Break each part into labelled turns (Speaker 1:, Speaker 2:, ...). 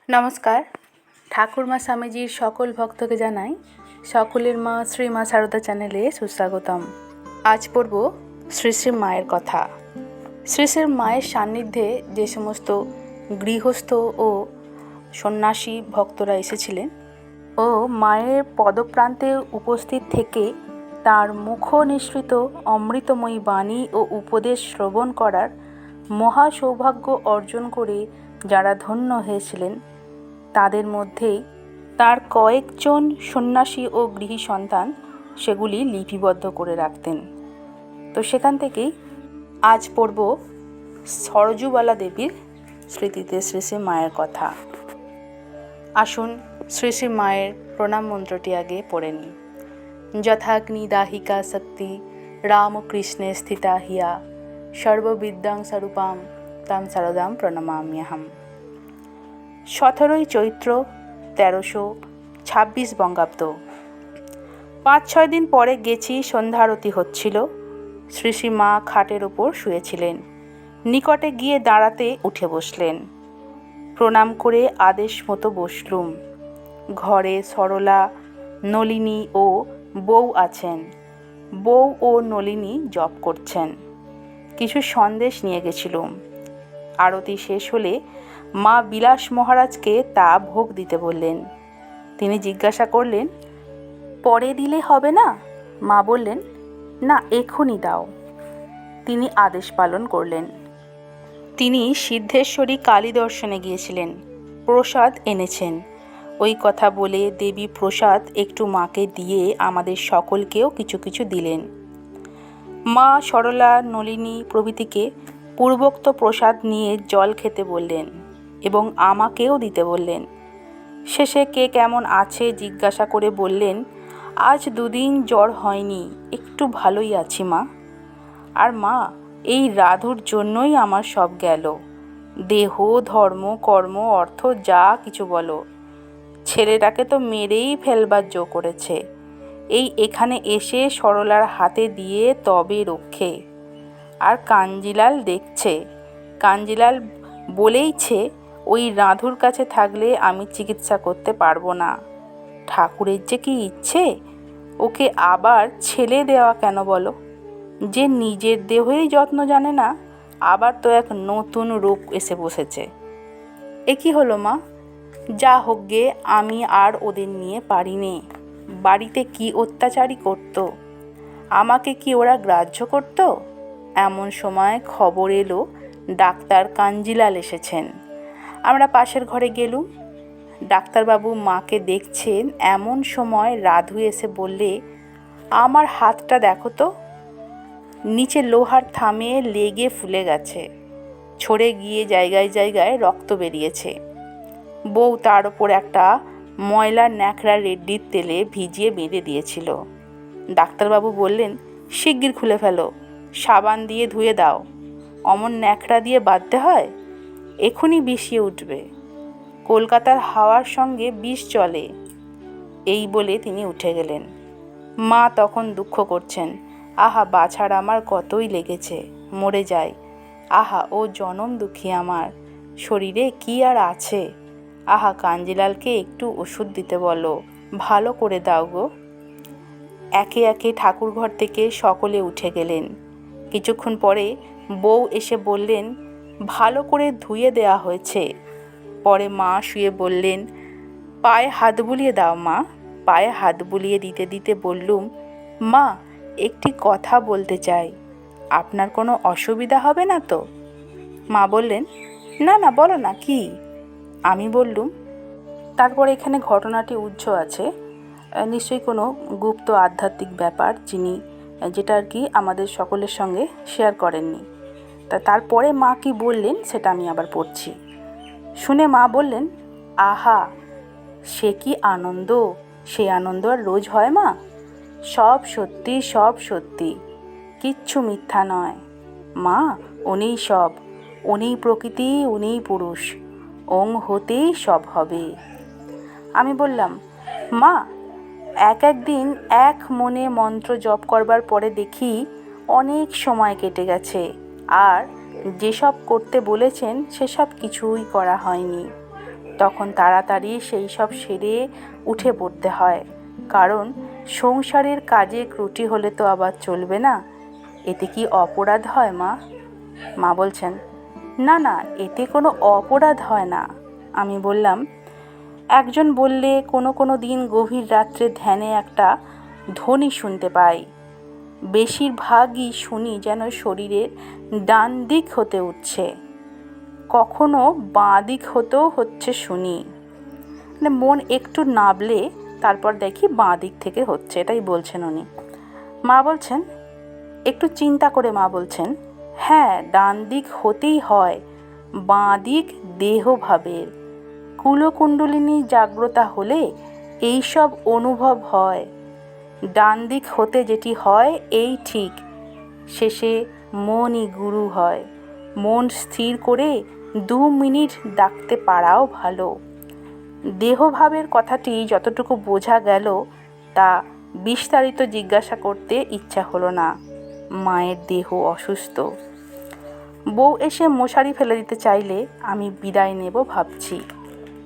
Speaker 1: নমস্কার। ঠাকুরমা স্বামীজির সকল ভক্তকে জানাই সকলের মা শ্রী মা সারদা চ্যানেলে সুস্বাগতম। আজ পড়ব শ্রী শ্রী মায়ের কথা। শ্রী শ্রী মায়ের সান্নিধ্যে যে সমস্ত গৃহস্থ ও সন্ন্যাসী ভক্তরা এসেছিলেন ও মায়ের পদপ্রান্তে উপস্থিত থেকে তার মুখ নিঃসৃত অমৃতময়ী বাণী ও উপদেশ শ্রবণ করার মহা সৌভাগ্য অর্জন করে যারা ধন্য হয়েছিলেন, তাদের মধ্যেই তার কয়েকজন সন্ন্যাসী ও গৃহী সন্তান সেগুলি লিপিবদ্ধ করে রাখতেন। তো সেখান থেকেই আজ পড়ব সরজুবালা দেবীর স্মৃতিতে শ্রী শ্রী মায়ের কথা। আসুন শ্রী শ্রী মায়ের প্রণাম মন্ত্রটি আগে পড়ে নিই। যথাগ্নি দাহিকা শক্তি রামকৃষ্ণে স্থিতা হিয়া সর্ববিদ্যাং স্বরূপাম তাম সারদাম প্রণমাম্যহম। 17ই চৈত্র 1326 বঙ্গাব্দ। 5-6 দিন পরে গেছি, সন্ধ্যারতি হচ্ছিল। শ্রী শ্রী মা খাটের ওপর শুয়েছিলেন। নিকটে গিয়ে দাঁড়াতে উঠে বসলেন। প্রণাম করে আদেশ মতো বসলুম। ঘরে সরলা, নলিনী ও বউ আছেন। বউ ও নলিনী জপ করছেন। কিছু সন্দেশ নিয়ে গেছিলুম। আরতি শেষ হলে মা বিলাস মহারাজকে তা ভোগ দিতে বললেন। তিনি জিজ্ঞাসা করলেন, পরে দিলে হবে না? মা বললেন, না, এখনই দাও। তিনি আদেশ পালন করলেন। তিনি সিদ্ধেশ্বরী কালী দর্শনে গিয়েছিলেন, প্রসাদ এনেছেন। ওই কথা বলে দেবী প্রসাদ একটু মাকে দিয়ে আমাদের সকলকেও কিছু কিছু দিলেন। মা সরলা, নলিনী প্রভৃতিকে পূর্বোক্ত প্রসাদ নিয়ে জল খেতে বললেন এবং আমাকেও দিতে বললেন। শেষে কে কেমন আছে জিজ্ঞাসা করে বললেন, আজ 2 দিন জ্বর হয়নি, একটু ভালোই আছি মা। আর মা, এই রাধুর জন্যই আমার সব গেল। দেহ, ধর্ম, কর্ম, অর্থ যা কিছু বলো। ছেলেটাকে তো মেরেই ফেলবার জো করেছে। এই এখানে এসে সরলার হাতে দিয়ে তবে রক্ষে। আর কাঞ্জিলাল দেখছে। কাঞ্জিলাল বলেইছে, ওই রাধুর কাছে থাকলে আমি চিকিৎসা করতে পারবো না। ঠাকুরের যে কি ইচ্ছে, ওকে আবার ছেলে দেওয়া কেন বলো? যে নিজের দেহেই যত্ন জানে না, আবার তো এক নতুন রোগ এসে বসেছে। এ কি হলো মা? যা হোক গে, আমি আর ওদের নিয়ে পারিনে। বাড়িতে কি অত্যাচারী করত, আমাকে কি ওরা গ্রাহ্য করত? এমন সময় খবর এলো ডাক্তার কাঞ্জিলাল এসেছেন। আমরা পাশের ঘরে গেলুম। ডাক্তারবাবু মাকে দেখছেন। এমন সময় রাধু এসে বললে, আমার হাতটা দেখো তো, নিচে লোহার থামে লেগে ফুলে গেছে, ছড়ে গিয়ে জায়গায় জায়গায় রক্ত বেরিয়েছে। বউ তার ওপর একটা ময়লার ন্যাকড়া রেড্ডির তেলে ভিজিয়ে বেঁধে দিয়েছিল। ডাক্তারবাবু বললেন, শিগগির খুলে ফেলো, সাবান দিয়ে ধুয়ে দাও। অমন ন্যাকড়া দিয়ে বাঁধতে হয়? এখনই বিষিয়ে উঠবে। কলকাতার হাওয়ার সঙ্গে বিষ চলে। এই বলে তিনি উঠে গেলেন। মা তখন দুঃখ করছেন, আহা, বাছার আমার কতই লেগেছে, মরে যায়। আহা, ও জনম দুঃখী আমার, শরীরে কি আর আছে? আহা, কাঞ্জিলালকে একটু ওষুধ দিতে বলো, ভালো করে দাও গো। একে একে ঠাকুরঘর থেকে সকলে উঠে গেলেন। কিছুক্ষণ পরে বউ এসে বললেন, ভালো করে ধুয়ে দেয়া হয়েছে। পরে মা শুয়ে বললেন, পায়ে হাত বুলিয়ে দাও মা। পায়ে হাত বুলিয়ে দিতে দিতে বললুম, মা, একটি কথা বলতে চাই, আপনার কোনো অসুবিধা হবে না তো? মা বললেন, না না, বলো না, কি? আমি বললুম, তারপর এখানে ঘটনাটি উজ্জ্ব আছে, নিশ্চয়ই কোনো গুপ্ত আধ্যাত্মিক ব্যাপার, যেটা আর কি আমাদের সকলের সঙ্গে শেয়ার করেননি। তারপরে মা কি বললেন সেটা আমি আবার পড়ছি। শুনে মা বললেন, আহা, সে কি আনন্দ! সে আনন্দ আর রোজ হয় মা? সব সত্যি, সব সত্যি, কিচ্ছু মিথ্যা নয়। মা, উনিই সব, উনিই প্রকৃতি, উনিই পুরুষ, ওং হতেই সব হবে। আমি বললাম, মা, একদিন এক মনে মন্ত্র জপ করবার পরে দেখি অনেক সময় কেটে গেছে, আর যেসব করতে বলেছেন সেসব কিছুই করা হয়নি। তখন তাড়াতাড়ি সেই সব সেরে উঠে পড়তে হয়, কারণ সংসারের কাজে ত্রুটি হলে তো আবার চলবে না। এতে কি অপরাধ হয় মা? মা বলছেন, না না, এতে কোনো অপরাধ হয় না। আমি বললাম, একজন বললে কোনো কোনো দিন গভীর রাত্রে ধ্যানে একটা ধ্বনি শুনতে পাই। বেশিরভাগই শুনি যেন শরীরের ডান দিক হতে উঠছে, কখনো বাঁ দিক হতেও হচ্ছে শুনি। মানে মন একটু নাবলে তারপর দেখি বাঁ দিক থেকে হচ্ছে, এটাই বলছেন উনি। মা বলছেন, একটু চিন্তা করে মা বলছেন, হ্যাঁ, ডান দিক হতেই হয়, বাঁ দিক দেহভাবের। কুলকুণ্ডলিনী জাগ্রতা হলে এইসব অনুভব হয়। ডান দিক হতে যেটি হয় এই ঠিক, শেষে মনই গুরু হয়। মন স্থির করে 2 মিনিট ডাকতে পারাও ভালো। দেহভাবের কথাটি যতটুকু বোঝা গেল তা বিস্তারিত জিজ্ঞাসা করতে ইচ্ছা হলো না। মায়ের দেহ অসুস্থ। বউ এসে মশারি ফেলে দিতে চাইলে আমি বিদায় নেব ভাবছি।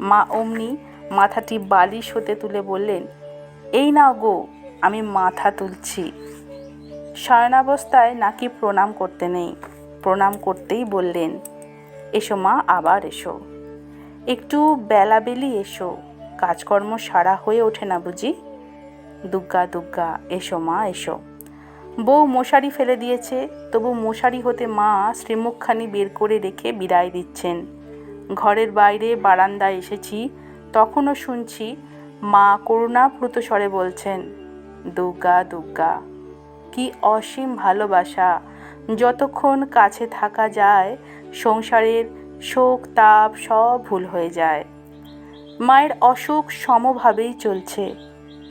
Speaker 1: মা অমনি মাথাটি বালিশ হতে তুলে বললেন, এই নাও গো, আমি মাথা তুলছি। শয়নাবস্থায় নাকি প্রণাম করতে নেই। প্রণাম করতেই বললেন, এসো মা, আবার এসো, একটু বেলাবেলি এসো, কাজকর্ম সারা হয়ে ওঠে না বুঝি? দুগ্গা দুগ্গা, এসো মা এসো। বউ মশারি ফেলে দিয়েছে, তবু মশারি হতে মা শ্রীমুখখানি বের করে রেখে বিদায় দিচ্ছেন। ঘরের বাইরে বারান্দায় এসেছি, তখনও শুনছি মা করুণাপ্লুত স্বরে বলছেন, দুগ্গা দুগ্গা। কি অসীম ভালোবাসা! যতক্ষণ কাছে থাকা যায় সংসারের শোক তাপ সব ভুল হয়ে যায়। মায়ের অসুখ সমভাবেই চলছে,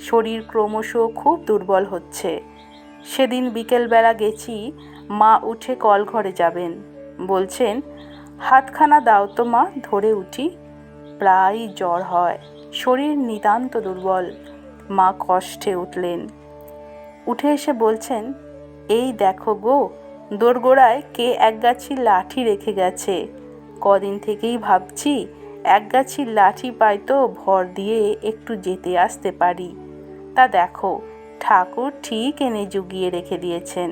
Speaker 1: শরীর ক্রমশ খুব দুর্বল হচ্ছে। সেদিন বিকেলবেলা গেছি, মা উঠে কলঘরে যাবেন, বলছেন, হাতখানা দাও তো মা, ধরে উঠি। প্রায় জ্বর হয়, শরীর নিতান্ত দুর্বল। মা কষ্টে উঠলেন, উঠে এসে বলছেন, এই দেখো গো, দোরগোড়ায় কে একগাছি লাঠি রেখে গেছে। কদিন থেকেই ভাবছি একগাছি লাঠি পাই তো ভর দিয়ে একটু যেতে আসতে পারি। তা দেখো, ঠাকুর ঠিক এনে জুগিয়ে রেখে দিয়েছেন।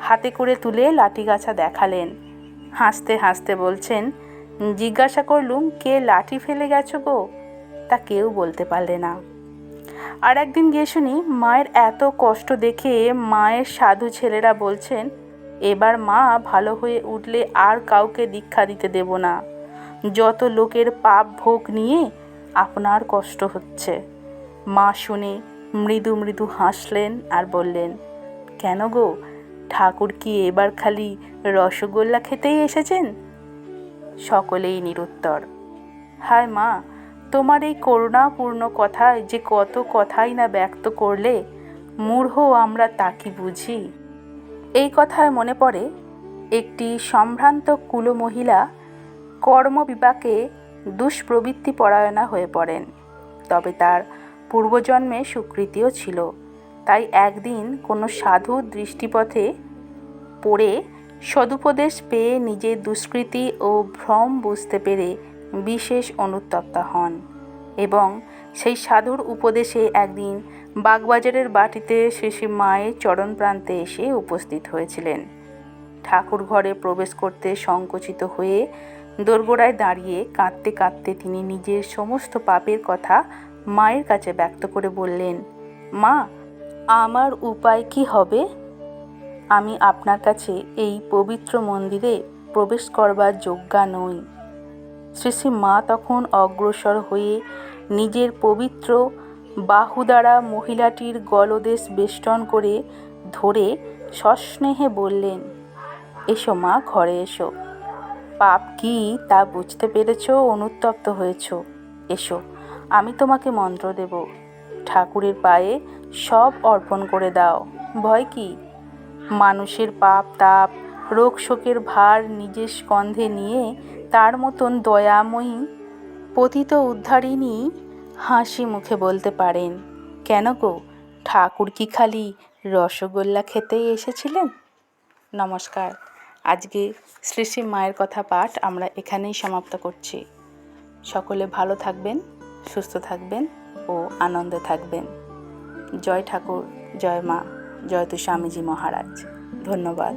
Speaker 1: হাতে করে তুলে লাঠিগাছা দেখালেন। হাসতে হাসতে বলছেন, জিজ্ঞাসা করলুম, কে লাঠি ফেলে গেছো গো? তা কেউ বলতে পারলে না। আর একদিন গিয়ে শুনি মায়ের এত কষ্ট দেখে মায়ের সাধু ছেলেরা বলছেন, এবার মা ভালো হয়ে উঠলে আর কাউকে দীক্ষা দিতে দেব না। যত লোকের পাপ ভোগ নিয়ে আপনার কষ্ট হচ্ছে। মা শুনে মৃদু মৃদু হাসলেন আর বললেন, কেন গো, ঠাকুর কি এবার খালি রসগোল্লা খেতেই এসেছেন? সকলেই নিরুত্তর। হায় মা, তোমার এই করুণাপূর্ণ কথায় যে কত কথাই না ব্যক্ত করলে, মূঢ় আমরা তা কি বুঝি? এই কথায় মনে পড়ে একটি সম্ভ্রান্ত কুলমহিলা কর্মবিপাকে দুষ্প্রবৃত্তি পরায়ণা হয়ে পড়েন। তবে তার পূর্বজন্মে সুকৃতিও ছিল। তাই একদিন কোনো সাধু দৃষ্টিপথে পড়ে সদুপদেশ পেয়ে নিজের দুষ্কৃতি ও ভ্রম বুঝতে পেরে বিশেষ অনুতপ্তা হন এবং সেই সাধুর উপদেশে একদিন বাগবাজারের বাটিতে শ্রী শ্রী মায়ের চরণ প্রান্তে এসে উপস্থিত হয়েছিলেন। ঠাকুর ঘরে প্রবেশ করতে সংকুচিত হয়ে দোরগোড়ায় দাঁড়িয়ে কাঁদতে কাঁদতে তিনি নিজের সমস্ত পাপের কথা মায়ের কাছে ব্যক্ত করে বললেন, মা, আমার উপায় কি হবে? আমি আপনার কাছে এই পবিত্র মন্দিরে প্রবেশ করবার যোগ্যা নই। শ্রী শ্রী মা তখন অগ্রসর হয়ে নিজের পবিত্র বাহু দ্বারা মহিলাটির গলদেশ বেষ্টন করে ধরে সস্নেহে বললেন, এসো মা, ঘরে এসো। পাপ কি তা বুঝতে পেরেছ, অনুতপ্ত হয়েছ, এসো, আমি তোমাকে মন্ত্র দেব। ঠাকুরের পায়ে সব অর্পণ করে দাও। ভয় কি? মানুষের পাপ তাপ রোগ শোকের ভার নিজের স্কন্ধে নিয়ে তার মতন দয়াময়ী পতিত উদ্ধারিণী হাসি মুখে বলতে পারেন, কেন গো, ঠাকুর কি খালি রসগোল্লা খেতেই এসেছিলেন? নমস্কার। আজকে শ্রী শ্রী মায়ের কথা পাঠ আমরা এখানেই সমাপ্ত করছি। সকলে ভালো থাকবেন, সুস্থ থাকবেন ও আনন্দে থাকবেন। জয় ঠাকুর, জয় মা, জয় তু স্বামীজি মহারাজ। ধন্যবাদ।